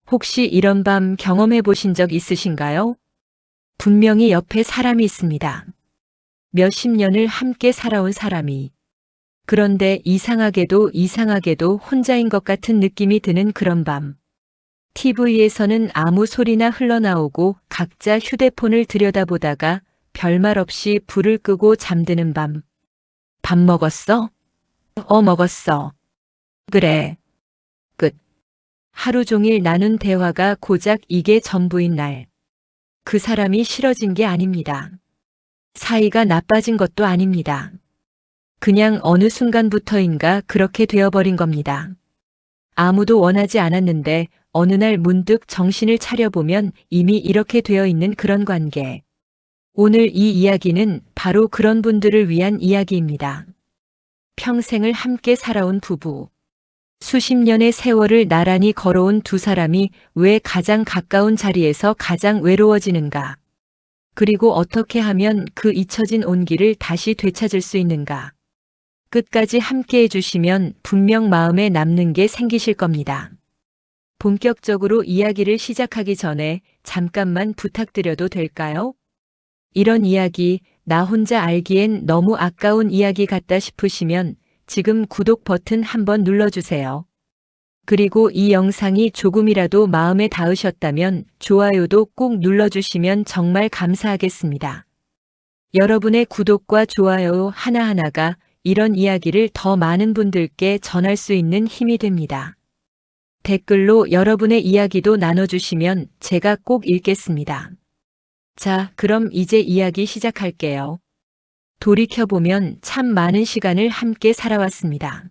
혹시 이런 밤 경험해 보신 적 있으신가요? 분명히 옆에 사람이 있습니다. 몇십 년을 함께 살아온 사람이. 그런데 이상하게도 혼자인 것 같은 느낌이 드는 그런 밤. TV에서는 아무 소리나 흘러나오고 각자 휴대폰을 들여다보다가 별말 없이 불을 끄고 잠드는 밤. 밥 먹었어? 먹었어. 그래. 끝. 하루 종일 나눈 대화가 고작 이게 전부인 날. 그 사람이 싫어진 게 아닙니다. 사이가 나빠진 것도 아닙니다. 그냥 어느 순간부터인가 그렇게 되어버린 겁니다. 아무도 원하지 않았는데 어느 날 문득 정신을 차려보면 이미 이렇게 되어 있는 그런 관계. 오늘 이 이야기는 바로 그런 분들을 위한 이야기입니다. 평생을 함께 살아온 부부. 수십 년의 세월을 나란히 걸어온 두 사람이 왜 가장 가까운 자리에서 가장 외로워지는가? 그리고 어떻게 하면 그 잊혀진 온기를 다시 되찾을 수 있는가? 끝까지 함께 해주시면 분명 마음에 남는 게 생기실 겁니다. 본격적으로 이야기를 시작하기 전에 잠깐만 부탁드려도 될까요? 이런 이야기, 나 혼자 알기엔 너무 아까운 이야기 같다 싶으시면 지금 구독 버튼 한번 눌러주세요. 그리고 이 영상이 조금이라도 마음에 닿으셨다면 좋아요도 꼭 눌러주시면 정말 감사하겠습니다. 여러분의 구독과 좋아요 하나하나가 이런 이야기를 더 많은 분들께 전할 수 있는 힘이 됩니다. 댓글로 여러분의 이야기도 나눠주시면 제가 꼭 읽겠습니다. 자, 그럼 이제 이야기 시작할게요. 돌이켜보면 참 많은 시간을 함께 살아왔습니다.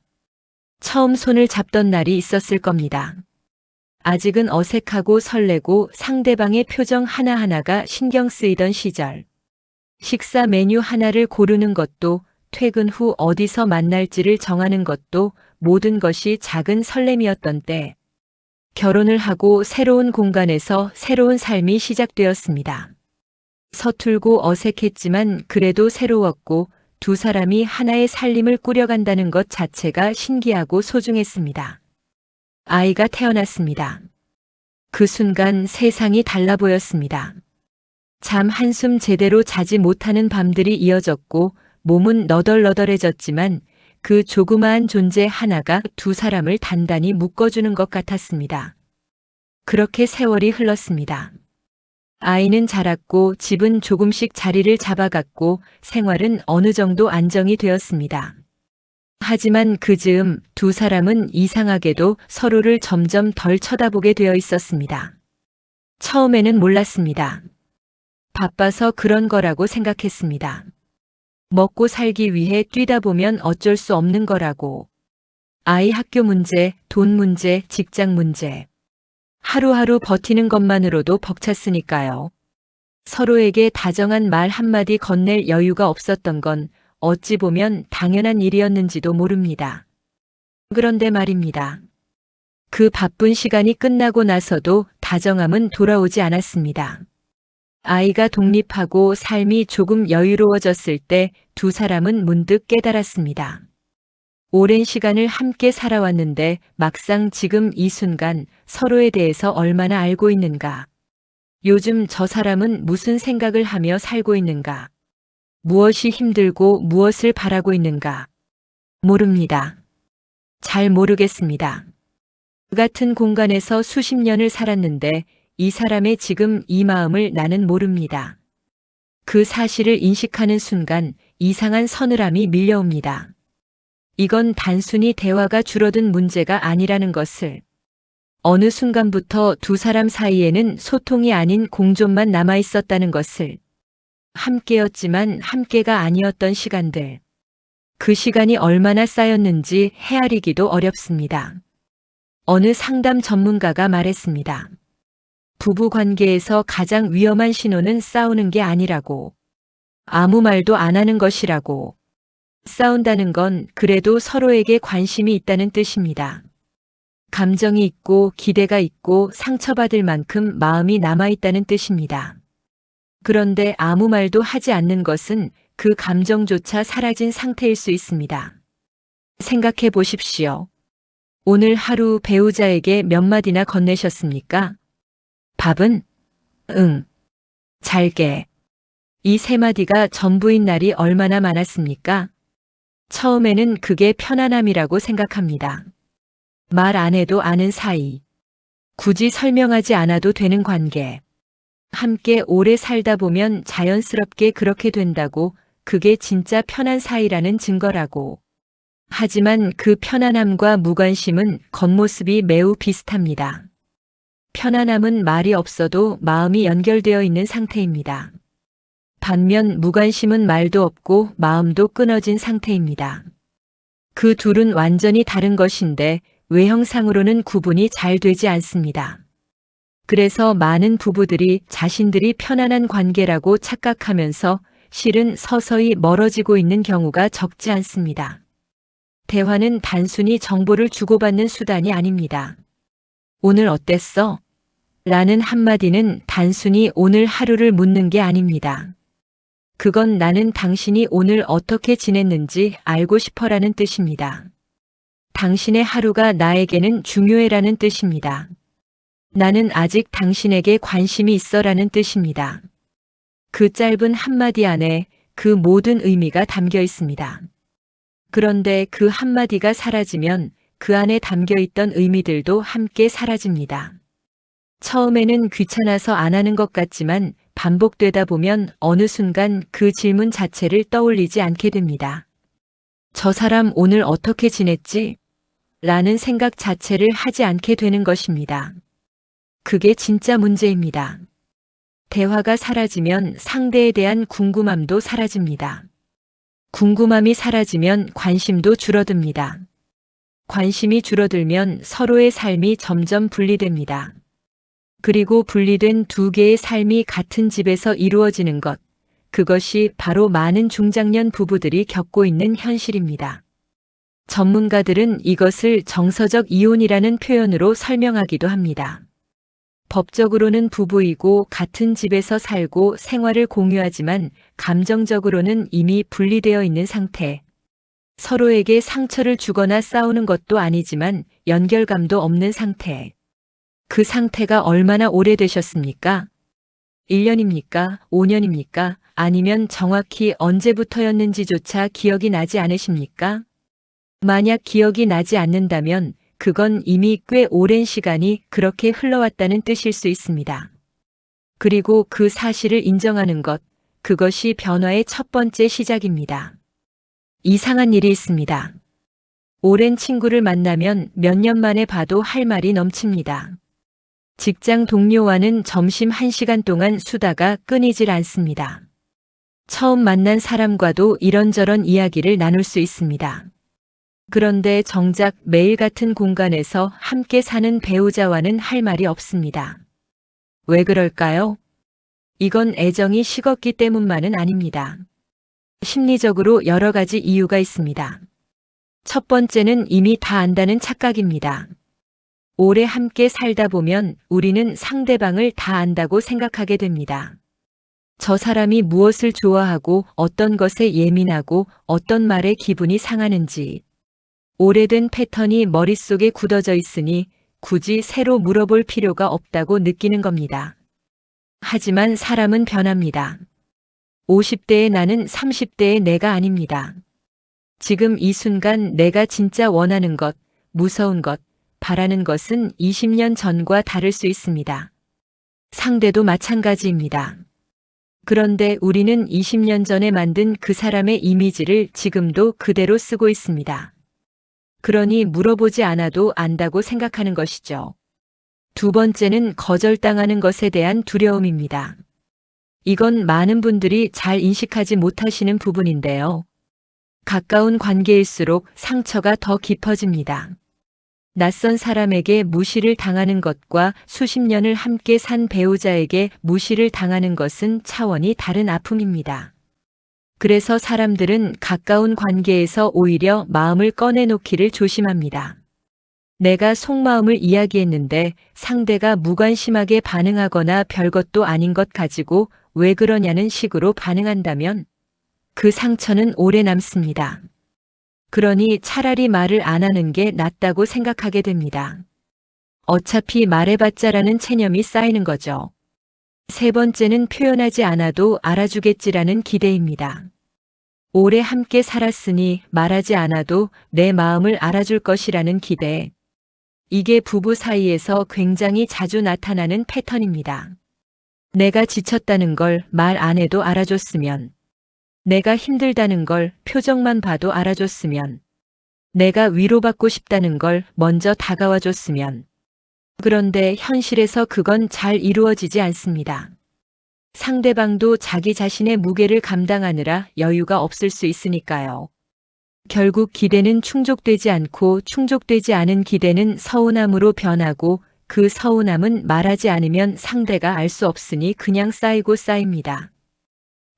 처음 손을 잡던 날이 있었을 겁니다. 아직은 어색하고 설레고 상대방의 표정 하나하나가 신경 쓰이던 시절. 식사 메뉴 하나를 고르는 것도, 퇴근 후 어디서 만날지를 정하는 것도 모든 것이 작은 설렘이었던 때. 결혼을 하고 새로운 공간에서 새로운 삶이 시작되었습니다. 서툴고 어색했지만 그래도 새로웠고 두 사람이 하나의 살림을 꾸려간다는 것 자체가 신기하고 소중했습니다. 아이가 태어났습니다. 그 순간 세상이 달라 보였습니다. 잠 한숨 제대로 자지 못하는 밤들이 이어졌고 몸은 너덜너덜해졌지만 그 조그마한 존재 하나가 두 사람을 단단히 묶어주는 것 같았습니다. 그렇게 세월이 흘렀습니다. 아이는 자랐고 집은 조금씩 자리를 잡아갔고 생활은 어느 정도 안정이 되었습니다. 하지만 그 즈음 두 사람은 이상하게도 서로를 점점 덜 쳐다보게 되어 있었습니다. 처음에는 몰랐습니다. 바빠서 그런 거라고 생각했습니다. 먹고 살기 위해 뛰다 보면 어쩔 수 없는 거라고. 아이 학교 문제, 돈 문제, 직장 문제. 하루하루 버티는 것만으로도 벅찼으니까요. 서로에게 다정한 말 한마디 건넬 여유가 없었던 건 어찌 보면 당연한 일이었는지도 모릅니다. 그런데 말입니다. 그 바쁜 시간이 끝나고 나서도 다정함은 돌아오지 않았습니다. 아이가 독립하고 삶이 조금 여유로워졌을 때 두 사람은 문득 깨달았습니다. 오랜 시간을 함께 살아왔는데 막상 지금 이 순간 서로에 대해서 얼마나 알고 있는가? 요즘 저 사람은 무슨 생각을 하며 살고 있는가? 무엇이 힘들고 무엇을 바라고 있는가? 모릅니다. 잘 모르겠습니다. 그 같은 공간에서 수십 년을 살았는데 이 사람의 지금 이 마음을 나는 모릅니다. 그 사실을 인식하는 순간 이상한 서늘함이 밀려옵니다. 이건 단순히 대화가 줄어든 문제가 아니라는 것을. 어느 순간부터 두 사람 사이에는 소통이 아닌 공존만 남아 있었다는 것을. 함께였지만 함께가 아니었던 시간들. 그 시간이 얼마나 쌓였는지 헤아리기도 어렵습니다. 어느 상담 전문가가 말했습니다. 부부 관계에서 가장 위험한 신호는 싸우는 게 아니라고. 아무 말도 안 하는 것이라고. 싸운다는 건 그래도 서로에게 관심이 있다는 뜻입니다. 감정이 있고 기대가 있고 상처받을 만큼 마음이 남아있다는 뜻입니다. 그런데 아무 말도 하지 않는 것은 그 감정조차 사라진 상태일 수 있습니다. 생각해 보십시오. 오늘 하루 배우자에게 몇 마디나 건네셨습니까? 밥은? 응. 잘게. 이 세 마디가 전부인 날이 얼마나 많았습니까? 처음에는 그게 편안함이라고 생각합니다. 말 안 해도 아는 사이. 굳이 설명하지 않아도 되는 관계. 함께 오래 살다 보면 자연스럽게 그렇게 된다고, 그게 진짜 편한 사이라는 증거라고. 하지만 그 편안함과 무관심은 겉모습이 매우 비슷합니다. 편안함은 말이 없어도 마음이 연결되어 있는 상태입니다. 반면 무관심은 말도 없고 마음도 끊어진 상태입니다. 그 둘은 완전히 다른 것인데 외형상으로는 구분이 잘 되지 않습니다. 그래서 많은 부부들이 자신들이 편안한 관계라고 착각하면서 실은 서서히 멀어지고 있는 경우가 적지 않습니다. 대화는 단순히 정보를 주고받는 수단이 아닙니다. 오늘 어땠어? 라는 한마디는 단순히 오늘 하루를 묻는 게 아닙니다. 그건 나는 당신이 오늘 어떻게 지냈는지 알고 싶어라는 뜻입니다. 당신의 하루가 나에게는 중요해라는 뜻입니다. 나는 아직 당신에게 관심이 있어라는 뜻입니다. 그 짧은 한마디 안에 그 모든 의미가 담겨 있습니다. 그런데 그 한마디가 사라지면 그 안에 담겨 있던 의미들도 함께 사라집니다. 처음에는 귀찮아서 안 하는 것 같지만 반복되다 보면 어느 순간 그 질문 자체를 떠올리지 않게 됩니다. 저 사람 오늘 어떻게 지냈지? 라는 생각 자체를 하지 않게 되는 것입니다. 그게 진짜 문제입니다. 대화가 사라지면 상대에 대한 궁금함도 사라집니다. 궁금함이 사라지면 관심도 줄어듭니다. 관심이 줄어들면 서로의 삶이 점점 분리됩니다. 그리고 분리된 두 개의 삶이 같은 집에서 이루어지는 것, 그것이 바로 많은 중장년 부부들이 겪고 있는 현실입니다. 전문가들은 이것을 정서적 이혼이라는 표현으로 설명하기도 합니다. 법적으로는 부부이고 같은 집에서 살고 생활을 공유하지만 감정적으로는 이미 분리되어 있는 상태. 서로에게 상처를 주거나 싸우는 것도 아니지만 연결감도 없는 상태. 그 상태가 얼마나 오래되셨습니까? 1년입니까? 5년입니까? 아니면 정확히 언제부터였는지조차 기억이 나지 않으십니까? 만약 기억이 나지 않는다면 그건 이미 꽤 오랜 시간이 그렇게 흘러왔다는 뜻일 수 있습니다. 그리고 그 사실을 인정하는 것, 그것이 변화의 첫 번째 시작입니다. 이상한 일이 있습니다. 오랜 친구를 만나면 몇 년 만에 봐도 할 말이 넘칩니다. 직장 동료와는 점심 1시간 동안 수다가 끊이질 않습니다. 처음 만난 사람과도 이런저런 이야기를 나눌 수 있습니다. 그런데 정작 매일 같은 공간에서 함께 사는 배우자와는 할 말이 없습니다. 왜 그럴까요? 이건 애정이 식었기 때문만은 아닙니다. 심리적으로 여러 가지 이유가 있습니다. 첫 번째는 이미 다 안다는 착각입니다. 오래 함께 살다 보면 우리는 상대방을 다 안다고 생각하게 됩니다. 저 사람이 무엇을 좋아하고 어떤 것에 예민하고 어떤 말에 기분이 상하는지. 오래된 패턴이 머릿속에 굳어져 있으니 굳이 새로 물어볼 필요가 없다고 느끼는 겁니다. 하지만 사람은 변합니다. 50대의 나는 30대의 내가 아닙니다. 지금 이 순간 내가 진짜 원하는 것, 무서운 것, 바라는 것은 20년 전과 다를 수 있습니다. 상대도 마찬가지입니다. 그런데 우리는 20년 전에 만든 그 사람의 이미지를 지금도 그대로 쓰고 있습니다. 그러니 물어보지 않아도 안다고 생각하는 것이죠. 두 번째는 거절당하는 것에 대한 두려움입니다. 이건 많은 분들이 잘 인식하지 못하시는 부분인데요. 가까운 관계일수록 상처가 더 깊어집니다. 낯선 사람에게 무시를 당하는 것과 수십 년을 함께 산 배우자에게 무시를 당하는 것은 차원이 다른 아픔입니다. 그래서 사람들은 가까운 관계에서 오히려 마음을 꺼내놓기를 조심합니다. 내가 속마음을 이야기했는데 상대가 무관심하게 반응하거나 별것도 아닌 것 가지고 왜 그러냐는 식으로 반응한다면 그 상처는 오래 남습니다. 그러니 차라리 말을 안 하는 게 낫다고 생각하게 됩니다. 어차피 말해봤자라는 체념이 쌓이는 거죠. 세 번째는 표현하지 않아도 알아주겠지라는 기대입니다. 오래 함께 살았으니 말하지 않아도 내 마음을 알아줄 것이라는 기대. 이게 부부 사이에서 굉장히 자주 나타나는 패턴입니다. 내가 지쳤다는 걸 말 안 해도 알아줬으면, 내가 힘들다는 걸 표정만 봐도 알아줬으면, 내가 위로받고 싶다는 걸 먼저 다가와 줬으면. 그런데 현실에서 그건 잘 이루어지지 않습니다. 상대방도 자기 자신의 무게를 감당하느라 여유가 없을 수 있으니까요. 결국 기대는 충족되지 않고 충족되지 않은 기대는 서운함으로 변하고 그 서운함은 말하지 않으면 상대가 알 수 없으니 그냥 쌓이고 쌓입니다.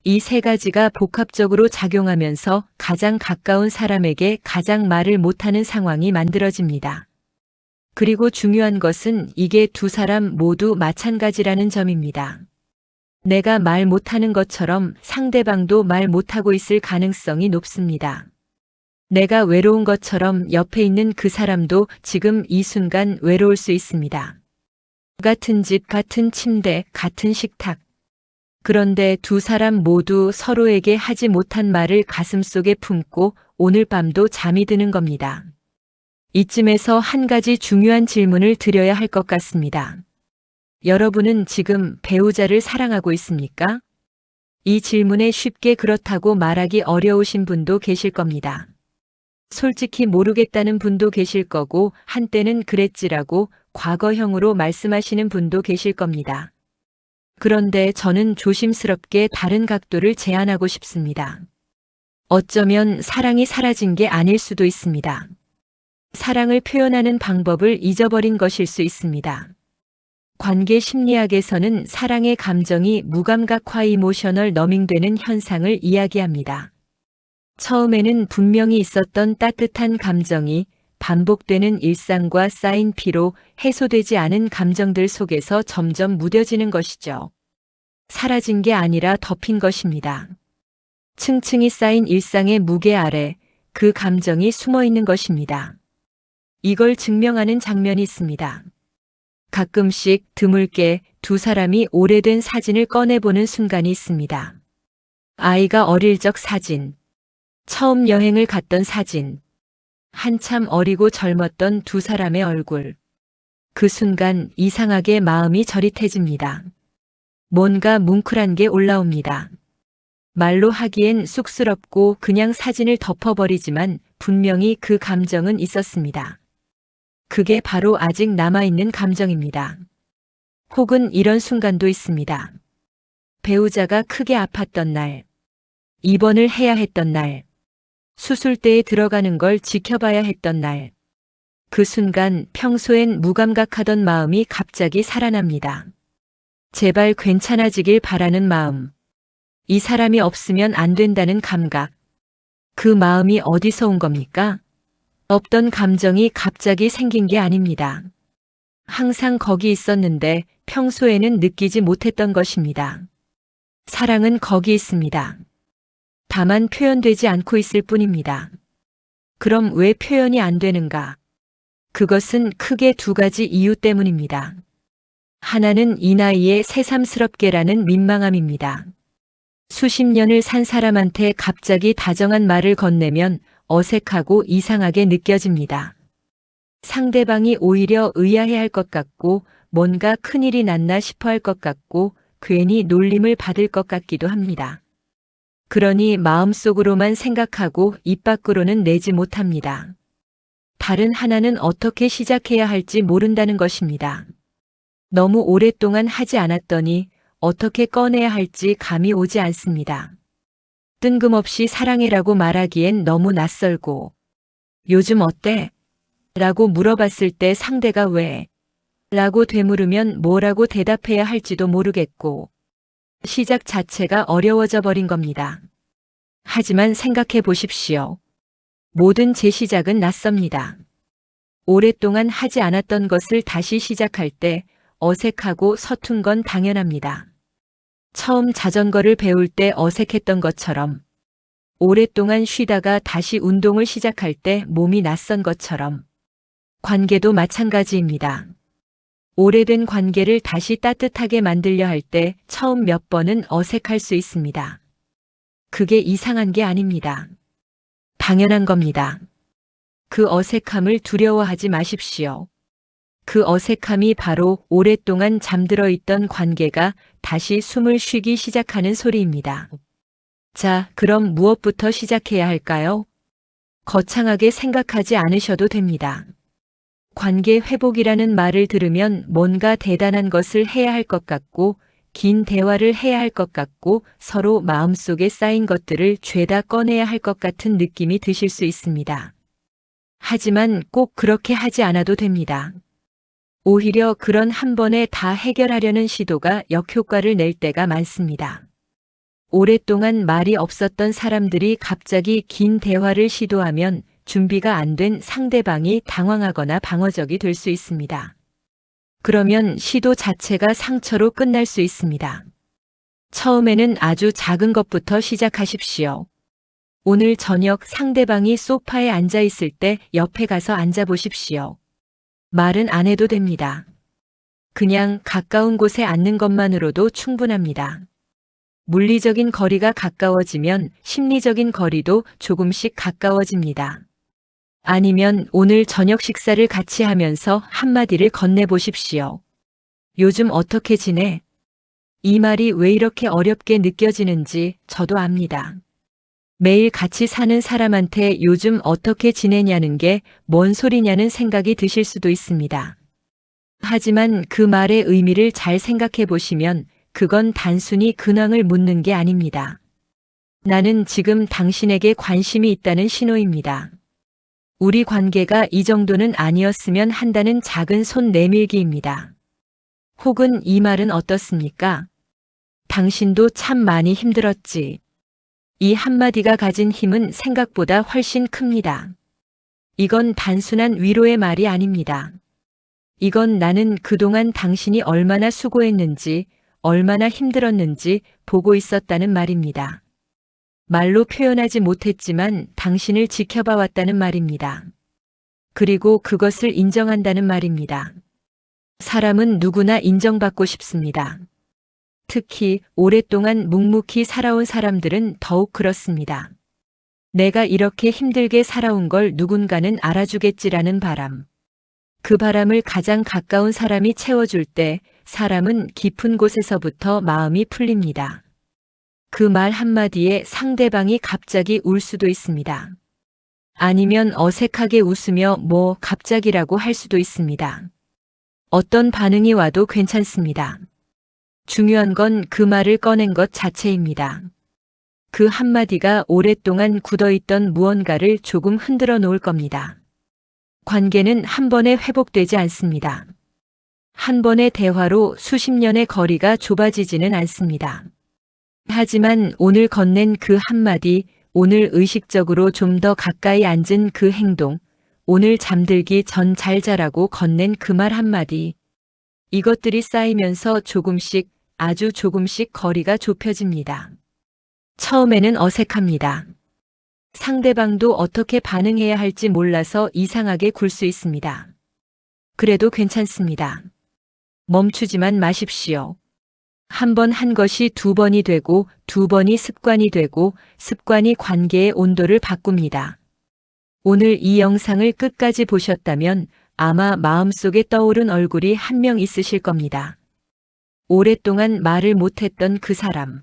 이 세 가지가 복합적으로 작용하면서 가장 가까운 사람에게 가장 말을 못하는 상황이 만들어집니다. 그리고 중요한 것은 이게 두 사람 모두 마찬가지라는 점입니다. 내가 말 못하는 것처럼 상대방도 말 못하고 있을 가능성이 높습니다. 내가 외로운 것처럼 옆에 있는 그 사람도 지금 이 순간 외로울 수 있습니다. 같은 집, 같은 침대, 같은 식탁. 그런데 두 사람 모두 서로에게 하지 못한 말을 가슴속에 품고 오늘 밤도 잠이 드는 겁니다. 이쯤에서 한 가지 중요한 질문을 드려야 할 것 같습니다. 여러분은 지금 배우자를 사랑하고 있습니까? 이 질문에 쉽게 그렇다고 말하기 어려우신 분도 계실 겁니다. 솔직히 모르겠다는 분도 계실 거고 한때는 그랬지라고 과거형으로 말씀하시는 분도 계실 겁니다. 그런데 저는 조심스럽게 다른 각도를 제안하고 싶습니다. 어쩌면 사랑이 사라진 게 아닐 수도 있습니다. 사랑을 표현하는 방법을 잊어버린 것일 수 있습니다. 관계 심리학에서는 사랑의 감정이 무감각화 이모셔널 너밍되는 현상을 이야기합니다. 처음에는 분명히 있었던 따뜻한 감정이 반복되는 일상과 쌓인 피로 해소되지 않은 감정들 속에서 점점 무뎌지는 것이죠. 사라진 게 아니라 덮인 것입니다. 층층이 쌓인 일상의 무게 아래 그 감정이 숨어 있는 것입니다. 이걸 증명하는 장면이 있습니다. 가끔씩 드물게 두 사람이 오래된 사진을 꺼내보는 순간이 있습니다. 아이가 어릴 적 사진, 처음 여행을 갔던 사진, 한참 어리고 젊었던 두 사람의 얼굴. 그 순간 이상하게 마음이 저릿해집니다. 뭔가 뭉클한 게 올라옵니다. 말로 하기엔 쑥스럽고 그냥 사진을 덮어버리지만 분명히 그 감정은 있었습니다. 그게 바로 아직 남아있는 감정입니다. 혹은 이런 순간도 있습니다. 배우자가 크게 아팠던 날, 입원을 해야 했던 날, 수술대에 들어가는 걸 지켜봐야 했던 날, 그 순간 평소엔 무감각하던 마음이 갑자기 살아납니다. 제발 괜찮아지길 바라는 마음, 이 사람이 없으면 안 된다는 감각, 그 마음이 어디서 온 겁니까? 없던 감정이 갑자기 생긴 게 아닙니다. 항상 거기 있었는데 평소에는 느끼지 못했던 것입니다. 사랑은 거기 있습니다. 다만 표현되지 않고 있을 뿐입니다. 그럼 왜 표현이 안 되는가? 그것은 크게 두 가지 이유 때문입니다. 하나는 이 나이에 새삼스럽게라는 민망함입니다. 수십 년을 산 사람한테 갑자기 다정한 말을 건네면 어색하고 이상하게 느껴집니다. 상대방이 오히려 의아해할 것 같고 뭔가 큰일이 났나 싶어 할 것 같고 괜히 놀림을 받을 것 같기도 합니다. 그러니 마음속으로만 생각하고 입 밖으로는 내지 못합니다. 다른 하나는 어떻게 시작해야 할지 모른다는 것입니다. 너무 오랫동안 하지 않았더니 어떻게 꺼내야 할지 감이 오지 않습니다. 뜬금없이 사랑해라고 말하기엔 너무 낯설고 요즘 어때? 라고 물어봤을 때 상대가 왜? 라고 되물으면 뭐라고 대답해야 할지도 모르겠고 시작 자체가 어려워져 버린 겁니다. 하지만 생각해 보십시오. 모든 재시작은 낯섭니다. 오랫동안 하지 않았던 것을 다시 시작할 때 어색하고 서툰 건 당연합니다. 처음 자전거를 배울 때 어색했던 것처럼 오랫동안 쉬다가 다시 운동을 시작할 때 몸이 낯선 것처럼 관계도 마찬가지입니다. 오래된 관계를 다시 따뜻하게 만들려 할 때 처음 몇 번은 어색할 수 있습니다. 그게 이상한 게 아닙니다. 당연한 겁니다. 그 어색함을 두려워하지 마십시오. 그 어색함이 바로 오랫동안 잠들어 있던 관계가 다시 숨을 쉬기 시작하는 소리입니다. 자, 그럼 무엇부터 시작해야 할까요? 거창하게 생각하지 않으셔도 됩니다. 관계 회복이라는 말을 들으면 뭔가 대단한 것을 해야 할 것 같고, 긴 대화를 해야 할 것 같고, 서로 마음속에 쌓인 것들을 죄다 꺼내야 할 것 같은 느낌이 드실 수 있습니다. 하지만 꼭 그렇게 하지 않아도 됩니다. 오히려 그런 한 번에 다 해결하려는 시도가 역효과를 낼 때가 많습니다. 오랫동안 말이 없었던 사람들이 갑자기 긴 대화를 시도하면 준비가 안 된 상대방이 당황하거나 방어적이 될 수 있습니다. 그러면 시도 자체가 상처로 끝날 수 있습니다. 처음에는 아주 작은 것부터 시작하십시오. 오늘 저녁 상대방이 소파에 앉아 있을 때 옆에 가서 앉아 보십시오. 말은 안 해도 됩니다. 그냥 가까운 곳에 앉는 것만으로도 충분합니다. 물리적인 거리가 가까워지면 심리적인 거리도 조금씩 가까워집니다. 아니면 오늘 저녁 식사를 같이 하면서 한마디를 건네보십시오. 요즘 어떻게 지내? 이 말이 왜 이렇게 어렵게 느껴지는지 저도 압니다. 매일 같이 사는 사람한테 요즘 어떻게 지내냐는 게 뭔 소리냐는 생각이 드실 수도 있습니다. 하지만 그 말의 의미를 잘 생각해 보시면 그건 단순히 근황을 묻는 게 아닙니다. 나는 지금 당신에게 관심이 있다는 신호입니다. 우리 관계가 이 정도는 아니었으면 한다는 작은 손 내밀기입니다. 혹은 이 말은 어떻습니까? 당신도 참 많이 힘들었지. 이 한마디가 가진 힘은 생각보다 훨씬 큽니다. 이건 단순한 위로의 말이 아닙니다. 이건 나는 그동안 당신이 얼마나 수고했는지, 얼마나 힘들었는지 보고 있었다는 말입니다. 말로 표현하지 못했지만 당신을 지켜봐 왔다는 말입니다. 그리고 그것을 인정한다는 말입니다. 사람은 누구나 인정받고 싶습니다. 특히 오랫동안 묵묵히 살아온 사람들은 더욱 그렇습니다. 내가 이렇게 힘들게 살아온 걸 누군가는 알아주겠지라는 바람. 그 바람을 가장 가까운 사람이 채워줄 때 사람은 깊은 곳에서부터 마음이 풀립니다. 그 말 한마디에 상대방이 갑자기 울 수도 있습니다. 아니면 어색하게 웃으며 뭐 갑자기라고 할 수도 있습니다. 어떤 반응이 와도 괜찮습니다. 중요한 건 그 말을 꺼낸 것 자체입니다. 그 한마디가 오랫동안 굳어있던 무언가를 조금 흔들어 놓을 겁니다. 관계는 한 번에 회복되지 않습니다. 한 번의 대화로 수십 년의 거리가 좁아지지는 않습니다. 하지만 오늘 건넨 그 한마디, 오늘 의식적으로 좀 더 가까이 앉은 그 행동, 오늘 잠들기 전 잘 자라고 건넨 그 말 한마디, 이것들이 쌓이면서 조금씩, 아주 조금씩 거리가 좁혀집니다. 처음에는 어색합니다. 상대방도 어떻게 반응해야 할지 몰라서 이상하게 굴 수 있습니다. 그래도 괜찮습니다. 멈추지만 마십시오. 한 번 한 것이 두 번이 되고 두 번이 습관이 되고 습관이 관계의 온도를 바꿉니다. 오늘 이 영상을 끝까지 보셨다면 아마 마음속에 떠오른 얼굴이 한 명 있으실 겁니다. 오랫동안 말을 못했던 그 사람.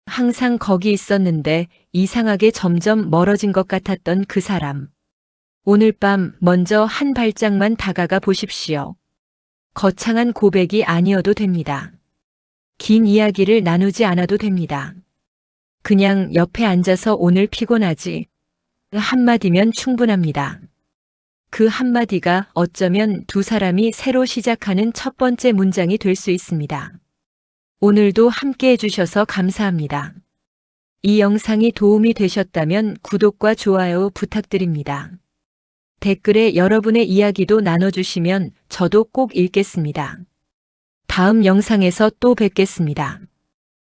항상 거기 있었는데 이상하게 점점 멀어진 것 같았던 그 사람. 오늘 밤 먼저 한 발짝만 다가가 보십시오. 거창한 고백이 아니어도 됩니다. 긴 이야기를 나누지 않아도 됩니다. 그냥 옆에 앉아서 오늘 피곤하지? 한마디면 충분합니다. 그 한마디가 어쩌면 두 사람이 새로 시작하는 첫 번째 문장이 될 수 있습니다. 오늘도 함께 해주셔서 감사합니다. 이 영상이 도움이 되셨다면 구독과 좋아요 부탁드립니다. 댓글에 여러분의 이야기도 나눠주시면 저도 꼭 읽겠습니다. 다음 영상에서 또 뵙겠습니다.